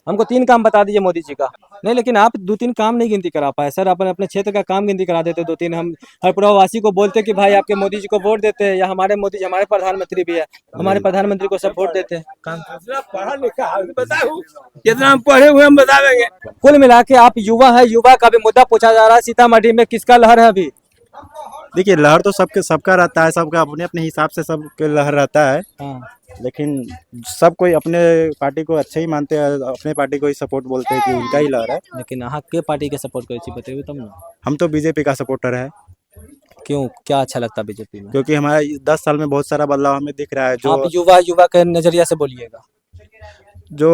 हमको 3 काम बता दीजिए मोदी जी का। नहीं, लेकिन आप 2-3 काम नहीं गिनती करा पाए सर। अपन अपने क्षेत्र का काम गिनती करा देते 2-3। हम हर प्रवासी को बोलते कि भाई आपके मोदी जी को वोट देते हैं, या हमारे मोदी जी हमारे प्रधानमंत्री भी है, हमारे प्रधानमंत्री को सब वोट देते हैं। काम पढ़ा लिखा है बताओ, कितना हम पढ़े हुए हम बतावेंगे। कुल मिला के आप युवा है, युवा का भी मुद्दा पूछा जा रहा है। सीतामढ़ी में किसका लहर है अभी? देखिए, लहर तो सबका रहता है, सबका अपने अपने हिसाब से सबके लहर रहता है। हाँ। लेकिन सब कोई अपने पार्टी को अच्छे ही मानते हैं, अपने पार्टी को ही सपोर्ट बोलते हैं कि उनका ही लहर है। लेकिन अहाँ के पार्टी के सपोर्ट करे छी बतेबे तब ना। हम तो बीजेपी का सपोर्टर है, क्यों, क्या अच्छा लगता है बीजेपी में? क्योंकि हमारे 10 साल में बहुत सारा बदलाव हमें दिख रहा है। आप युवा के नजरिया से बोलिएगा। जो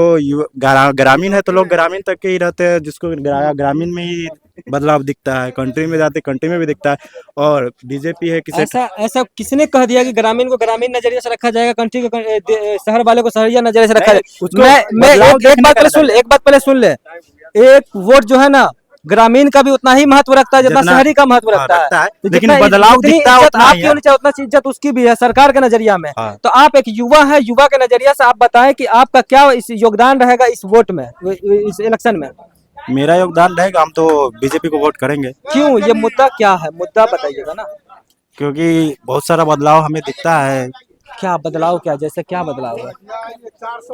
ग्रामीण है तो लोग ग्रामीण तक के ही रहते हैं, जिसको ग्रामीण में ही बदलाव दिखता है। कंट्री में जाते कंट्री में भी दिखता है। और बीजेपी है किसे ऐसा किसने कह दिया कि ग्रामीण को ग्रामीण नजरिए से रखा जाएगा, कंट्री को शहर वाले को शहरिया नजरिए से रखा जाएगा? मैं एक बात पहले सुन ले। एक वोट जो है ना, ग्रामीण का भी उतना ही महत्व रखता है जितना शहरी का महत्व रखता है। लेकिन बदलाव दिखता है उतना आपकी होनी चाहिए, उतना इज्जत उसकी भी है सरकार के नजरिया में। तो आप एक युवा है, युवा के नजरिया से आप बताएं कि आपका क्या इस योगदान रहेगा इस वोट में, इस इलेक्शन में? मेरा योगदान रहेगा, हम तो बीजेपी को वोट करेंगे। क्यों, ये मुद्दा क्या है? मुद्दा बताइएगा ना। क्योंकि बहुत सारा बदलाव हमें दिखता है। क्या बदलाव, क्या जैसे क्या बदलाव है?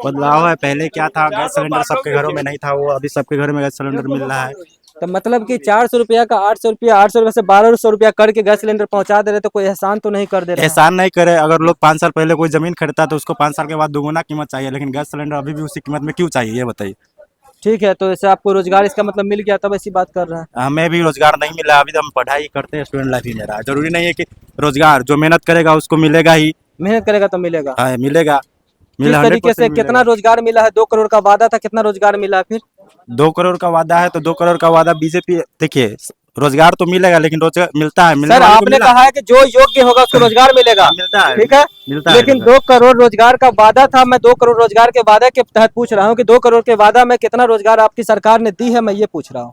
बदलाव है, पहले क्या था, गैस सिलेंडर सबके घरों में नहीं था, वो अभी सबके घर में गैस सिलेंडर मिल रहा है। तो मतलब कि 400 रुपया का 800 रुपया, 800 रुपये से 1200 रुपया करके गैस सिलेंडर पहुंचा दे रहे, तो कोई एहसान तो नहीं कर दे रहे? एहसान नहीं करे। अगर लोग 5 साल पहले कोई जमीन खरीदता तो उसको 5 साल के बाद दुगुना कीमत चाहिए, लेकिन गैस सिलेंडर अभी भी उसी कीमत में क्यों चाहिए, ये बताइए। ठीक है, तो ऐसे आपको रोजगार इसका मतलब मिल गया तब ऐसी बात कर रहे हैं? हमें भी रोजगार नहीं मिला, अभी तो हम पढ़ाई करते हैं, स्टूडेंट लाइफ ही मेरा। जरूरी नहीं है कि रोजगार, जो मेहनत करेगा उसको मिलेगा ही। मेहनत करेगा तो मिलेगा। हाँ, मिलेगा। किस तरीके से, कितना रोजगार मिला है? 2 करोड़ का वादा था, कितना रोजगार मिला है फिर? 2 करोड़ का वादा है तो 2 करोड़ का वादा बीजेपी, देखिए रोजगार तो मिलेगा, लेकिन रोजगार मिलता है, सर आपने कहा है कि जो योग्य होगा उसको रोजगार मिलेगा। मिलता है, ठीक है, मिलता है। लेकिन 2 करोड़ रोजगार का वादा था। मैं 2 करोड़ रोजगार के वादे के तहत पूछ रहा हूँ कि 2 करोड़ के वादा में कितना रोजगार आपकी सरकार ने दी है, मैं ये पूछ रहा हूँ।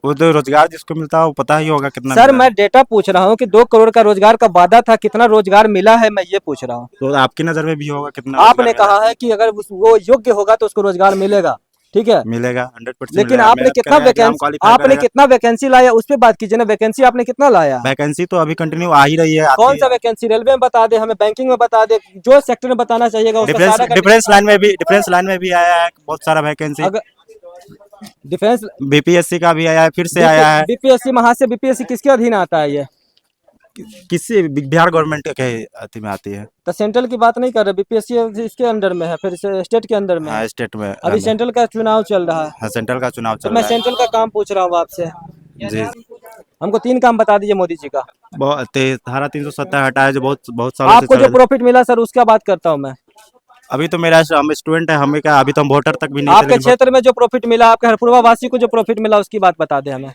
वो तो रोजगार जिसको मिलता है वो पता ही होगा कितना। सर मैं डेटा पूछ रहा हूँ कि 2 करोड़ का रोजगार का वादा था, कितना रोजगार मिला है, मैं ये पूछ रहा हूँ। तो आपकी नजर में भी होगा कितना? आपने कहा है कि अगर वो योग्य होगा तो उसको रोजगार मिलेगा, ठीक है, मिलेगा 100%। लेकिन आपने कितना वैकेंसी लाया, उस पर बात कीजिए ना। वैकेंसी आपने कितना लाया? वैकेंसी तो अभी कंटिन्यू आ ही रही है। कौन सा वैकेंसी? रेलवे में बता दे, हमें बैंकिंग में बता दे, जो सेक्टर में बताना चाहिएगा। डिफेंस लाइन में भी आया है बहुत सारा वैकेंसी। डिफेंस बीपीएससी का भी आया है, फिर से आया है। बीपीएससी महा से बीपीएससी किसके अधीन आता है? ये किसी बिहार गवर्नमेंट के अथी में आती है। तो सेंट्रल की बात नहीं कर रहे, बीपीएससी इसके अंडर में है, फिर स्टेट के अंदर में। हाँ, स्टेट में अभी सेंट्रल का चुनाव चल रहा है। हाँ, सेंट्रल का चुनाव चल तो रहा है। मैं सेंट्रल का काम पूछ रहा हूँ आपसे जी। हमको 3 काम बता दीजिए मोदी जी का। धारा 370 हटा है, जो बहुत सालों से आपको जो प्रॉफिट मिला सर उसका बात करता हूँ मैं। अभी तो हम स्टूडेंट है, हमें क्या, अभी तो हम वोटर तक भी नहीं। आपके क्षेत्र में जो प्रॉफिट मिला, आपके हरपुरवा वासी को जो प्रॉफिट मिला, उसकी बात बता दे हमें।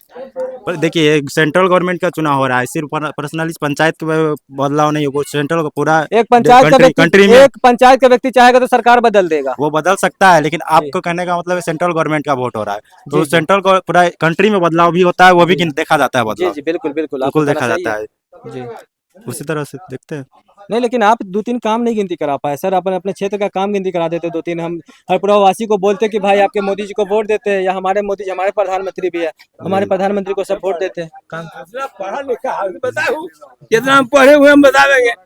पर देखिए, सेंट्रल गवर्नमेंट का चुनाव हो रहा है, सिर्फ पर्सनली पंचायत के बदलाव नहीं होगा, सेंट्रल का पूरा एक पंचायत का व्यक्ति चाहेगा तो सरकार बदल देगा, वो बदल सकता है। लेकिन आपको कहने का मतलब सेंट्रल गवर्नमेंट का वोट हो रहा है, तो सेंट्रल को पूरा कंट्री में बदलाव भी होता है, वो भी देखा जाता है बदलाव। जी बिल्कुल बिल्कुल देखा जाता है जी। उसी तरह से देखते हैं। नहीं, लेकिन आप 2-3 काम नहीं गिनती करा पाए सर। अपन अपने क्षेत्र का काम गिनती करा देते 2-3। हम हर प्रवासी को बोलते कि भाई आपके मोदी जी को वोट देते हैं, या हमारे मोदी जी हमारे प्रधानमंत्री भी है, हमारे प्रधानमंत्री को सब वोट देते हैं। काम पढ़ा लिखा है बताओ, कितना हम पढ़े हुए हम बतावेंगे।